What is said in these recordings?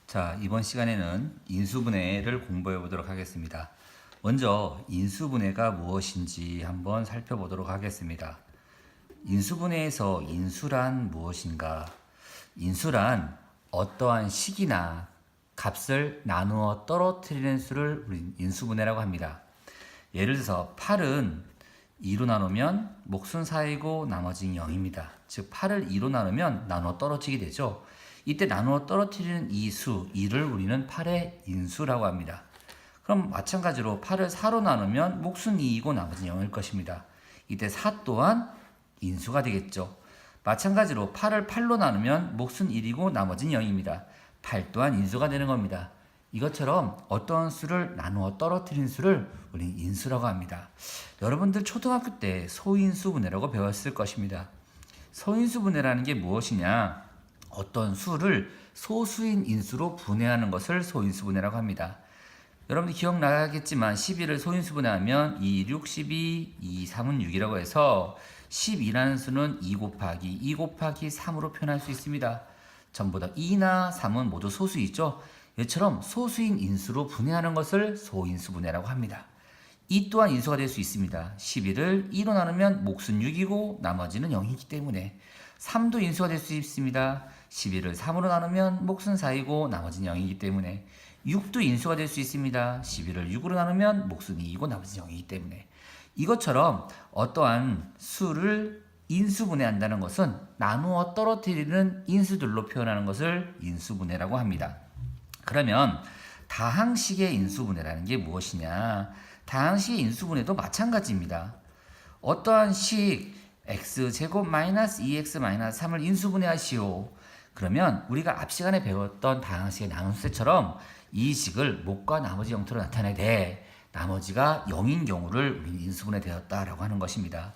자, 이번 시간에는 인수분해를 공부해 보도록 하겠습니다. 먼저 인수분해가 무엇인지 한번 살펴보도록 하겠습니다. 인수분해에서 인수란 무엇인가? 인수란 어떠한 식이나 값을 나누어 떨어뜨리는 수를 우리 인수분해라고 합니다. 예를 들어서 8은 2로 나누면 몫은 4이고 나머지는 0입니다. 즉 8을 2로 나누면 나누어 떨어지게 되죠. 이때 나누어 떨어뜨리는 이 수, 2를 우리는 8의 인수라고 합니다. 그럼 마찬가지로 8을 4로 나누면 몫은 2이고 나머지는 0일 것입니다. 이때 4 또한 인수가 되겠죠. 마찬가지로 8을 8로 나누면 몫은 1이고 나머지는 0입니다. 8 또한 인수가 되는 겁니다. 이것처럼 어떤 수를 나누어 떨어뜨린 수를 우리는 인수라고 합니다. 여러분들 초등학교 때 소인수분해라고 배웠을 것입니다. 소인수분해라는 게 무엇이냐? 어떤 수를 소수인 인수로 분해하는 것을 소인수분해라고 합니다. 여러분들 기억나겠지만 12를 소인수분해하면 2, 6, 12, 2, 3은 6이라고 해서 12라는 수는 2 곱하기 3으로 표현할 수 있습니다. 전부 다 2나 3은 모두 소수이죠. 이처럼 소수인 인수로 분해하는 것을 소인수분해라고 합니다. 이 또한 인수가 될 수 있습니다. 12를 2로 나누면 몫은 6이고 나머지는 0이기 때문에 3도 인수가 될 수 있습니다. 11을 3으로 나누면 몫은 4이고 나머지는 0이기 때문에 6도 인수가 될 수 있습니다. 11을 6으로 나누면 몫은 2이고 나머지는 0이기 때문에 이것처럼 어떠한 수를 인수분해한다는 것은 나누어 떨어뜨리는 인수들로 표현하는 것을 인수분해라고 합니다. 그러면 다항식의 인수분해라는 게 무엇이냐? 다항식의 인수분해도 마찬가지입니다. 어떠한 식 x제곱 마이너스 2x 마이너스 3을 인수분해하시오. 그러면 우리가 앞 시간에 배웠던 다항식의 나눗셈처럼 이 식을 몫과 나머지 형태로 나타내되 나머지가 0인 경우를 우리는 인수분해 되었다라고 하는 것입니다.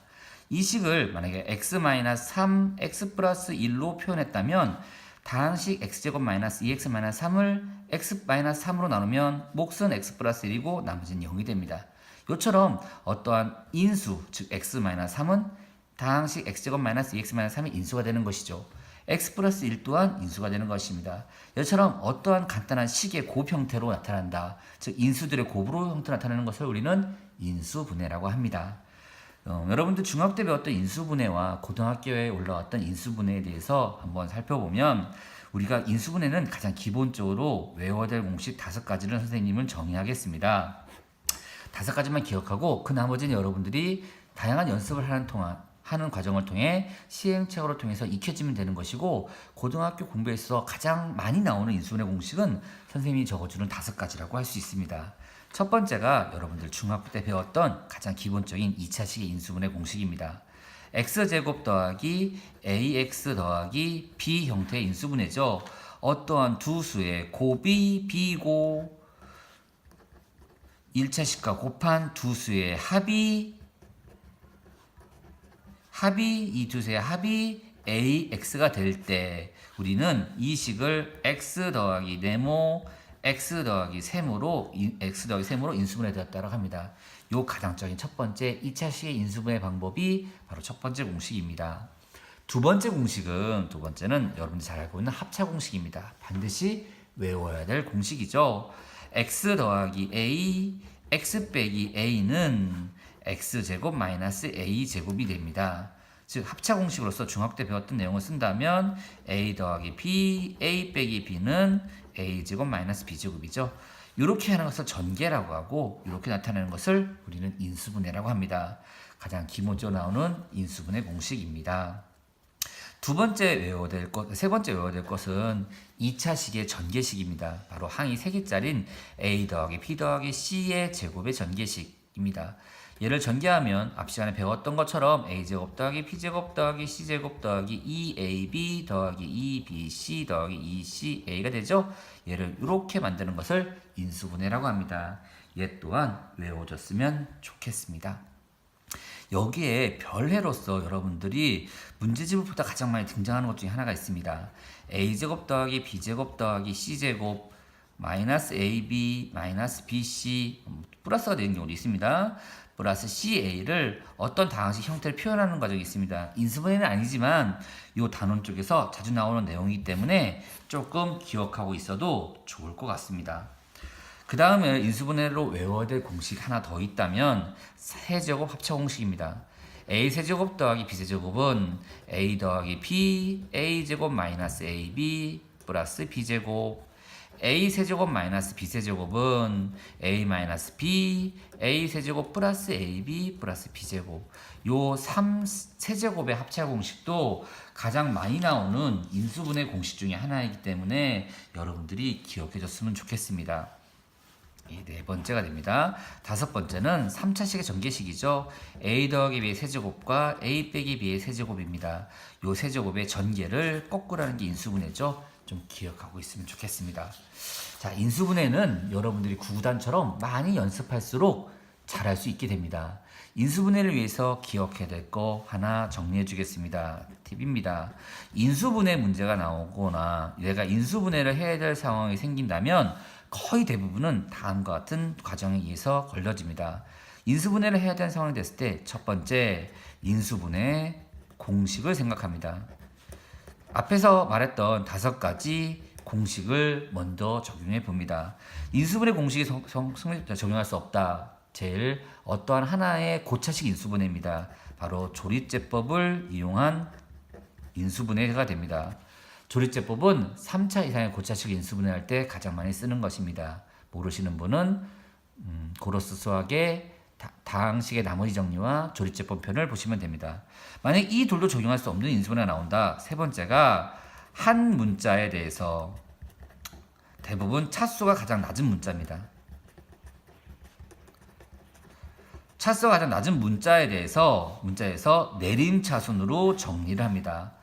이 식을 만약에 x 마이너스 3, x 플러스 1로 표현했다면 다항식 x제곱 마이너스 2x 마이너스 3을 x 마이너스 3으로 나누면 몫은 x 플러스 1이고 나머지는 0이 됩니다. 이처럼 어떠한 인수, 즉 x 마이너스 3은 다항식 x제곱 마이너스 2x 마이너스 3이 인수가 되는 것이죠. x 플러스 1 또한 인수가 되는 것입니다. 이처럼 어떠한 간단한 식의 곱 형태로 나타난다. 즉 인수들의 곱으로 형태로 나타내는 것을 우리는 인수분해라고 합니다. 여러분들 중학교 때 배웠던 인수분해와 고등학교에 올라왔던 인수분해에 대해서 한번 살펴보면 우리가 인수분해는 가장 기본적으로 외워야 될 공식 5가지를 선생님은 정의하겠습니다. 5가지만 기억하고 그 나머지는 여러분들이 다양한 연습을 하는 과정을 통해 시행착오를 통해서 익혀지면 되는 것이고 고등학교 공부에 있어서 가장 많이 나오는 인수분해 공식은 선생님이 적어주는 5가지라고 할 수 있습니다. 첫 번째가 여러분들 중학교 때 배웠던 가장 기본적인 2차식의 인수분해 공식입니다. x제곱 더하기 ax 더하기 b 형태의 인수분해죠. 어떠한 두 수의 곱이 b고 1차식과 곱한 두 수의 합이 이 두 수의 합이 ax가 될 때 우리는 이 식을 x 더하기 네모 x 더하기 셈으로 인수분해 되었다고 합니다. 요 가장적인 첫 번째 2차식의 인수분해 방법이 바로 첫 번째 공식입니다. 두 번째는 여러분들이 잘 알고 있는 합차 공식입니다. 반드시 외워야 될 공식이죠. x 더하기 a, x 빼기 a는 x제곱 마이너스 a제곱이 됩니다. 즉 합차 공식으로서 중학교 때 배웠던 내용을 쓴다면 a 더하기 b, a 빼기 b는 a제곱 마이너스 b제곱이죠. 이렇게 하는 것을 전개라고 하고 이렇게 나타내는 것을 우리는 인수분해라고 합니다. 가장 기본적으로 나오는 인수분해 공식입니다. 세 번째 외워야 될 것은 2차식의 전개식입니다. 바로 항이 3개짜린 a 더하기 b 더하기 c의 제곱의 전개식입니다. 얘를 전개하면 앞 시간에 배웠던 것처럼 a제곱 더하기 b제곱 더하기 c제곱 더하기 2ab 더하기 2bc 더하기 2ca가 되죠. 얘를 이렇게 만드는 것을 인수분해라고 합니다. 얘 또한 외워줬으면 좋겠습니다. 여기에 별해로서 여러분들이 문제집을 보다 가장 많이 등장하는 것 중에 하나가 있습니다. a제곱 더하기 b제곱 더하기 c제곱 마이너스 ab 마이너스 bc 플러스가 되는 경우도 있습니다. 플러스 CA를 어떤 다항식 형태를 표현하는 과정이 있습니다. 인수분해는 아니지만 이 단원 쪽에서 자주 나오는 내용이기 때문에 조금 기억하고 있어도 좋을 것 같습니다. 그 다음에 인수분해로 외워야 될 공식 하나 더 있다면 세제곱 합차 공식입니다. a 세제곱 더하기 b 세제곱은 a 더하기 b a 제곱 마이너스 ab 플러스 b 제곱, a 세제곱 마이너스 b 세제곱은 a 마이너스 b a 세제곱 플러스 ab 플러스 b 제곱. 요 3세제곱의 합차 공식도 가장 많이 나오는 인수분해 공식 중에 하나이기 때문에 여러분들이 기억해 줬으면 좋겠습니다. 네 번째가 됩니다. 다섯 번째는 3차식의 전개식이죠. a 더하기 b의 세제곱과 a 빼기 b의 세제곱입니다. 요 세제곱의 전개를 거꾸로 하는 게 인수분해죠. 좀 기억하고 있으면 좋겠습니다. 자, 인수분해는 여러분들이 구구단처럼 많이 연습할수록 잘할 수 있게 됩니다. 인수분해를 위해서 기억해야 될 거 하나 정리해 주겠습니다. 팁입니다. 인수분해 문제가 나오거나 내가 인수분해를 해야 될 상황이 생긴다면 거의 대부분은 다음과 같은 과정에 의해서 걸려집니다. 인수분해를 해야 되는 상황이 됐을 때 첫 번째, 인수분해 공식을 생각합니다. 앞에서 말했던 5가지 공식을 먼저 적용해 봅니다. 인수분해 공식이 적용할 수 없다. 제일 어떠한 하나의 고차식 인수분해입니다. 바로 조립제법을 이용한 인수분해가 됩니다. 조립제법은 3차 이상의 고차식 인수분해할 때 가장 많이 쓰는 것입니다. 모르시는 분은 고로스 수학의 다항식의 나머지 정리와 조립제법 편을 보시면 됩니다. 만약 이 둘도 적용할 수 없는 인수분해가 나온다. 세 번째가 한 문자에 대해서 대부분 차수가 가장 낮은 문자입니다. 차수가 가장 낮은 문자에서 내림차순으로 정리를 합니다.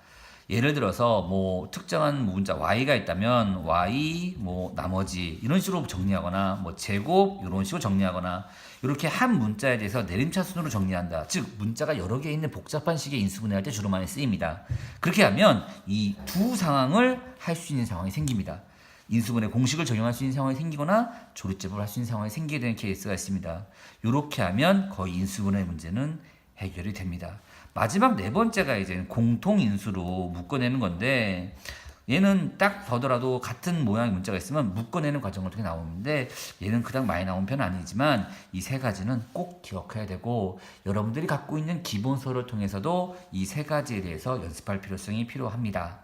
예를 들어서 뭐 특정한 문자 y가 있다면 y 나머지 이런 식으로 정리하거나 뭐 제곱 이런 식으로 정리하거나 이렇게 한 문자에 대해서 내림차순으로 정리한다. 즉 문자가 여러 개 있는 복잡한 식의 인수분해할 때 주로 많이 쓰입니다. 그렇게 하면 이 두 상황을 할 수 있는 상황이 생깁니다. 인수분해 공식을 적용할 수 있는 상황이 생기거나 조립제법을 할 수 있는 상황이 생기게 되는 케이스가 있습니다. 이렇게 하면 거의 인수분해 문제는 해결이 됩니다. 마지막 네 번째가 이제 공통인수로 묶어내는 건데 얘는 딱 보더라도 같은 모양의 문자가 있으면 묶어내는 과정을 통해 나오는데 얘는 그닥 많이 나온 편은 아니지만 이 세 가지는 꼭 기억해야 되고 여러분들이 갖고 있는 기본서를 통해서도 이 세 가지에 대해서 연습할 필요성이 필요합니다.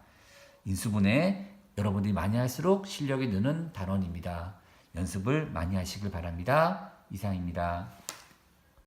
인수분해 여러분들이 많이 할수록 실력이 느는 단원입니다. 연습을 많이 하시길 바랍니다. 이상입니다.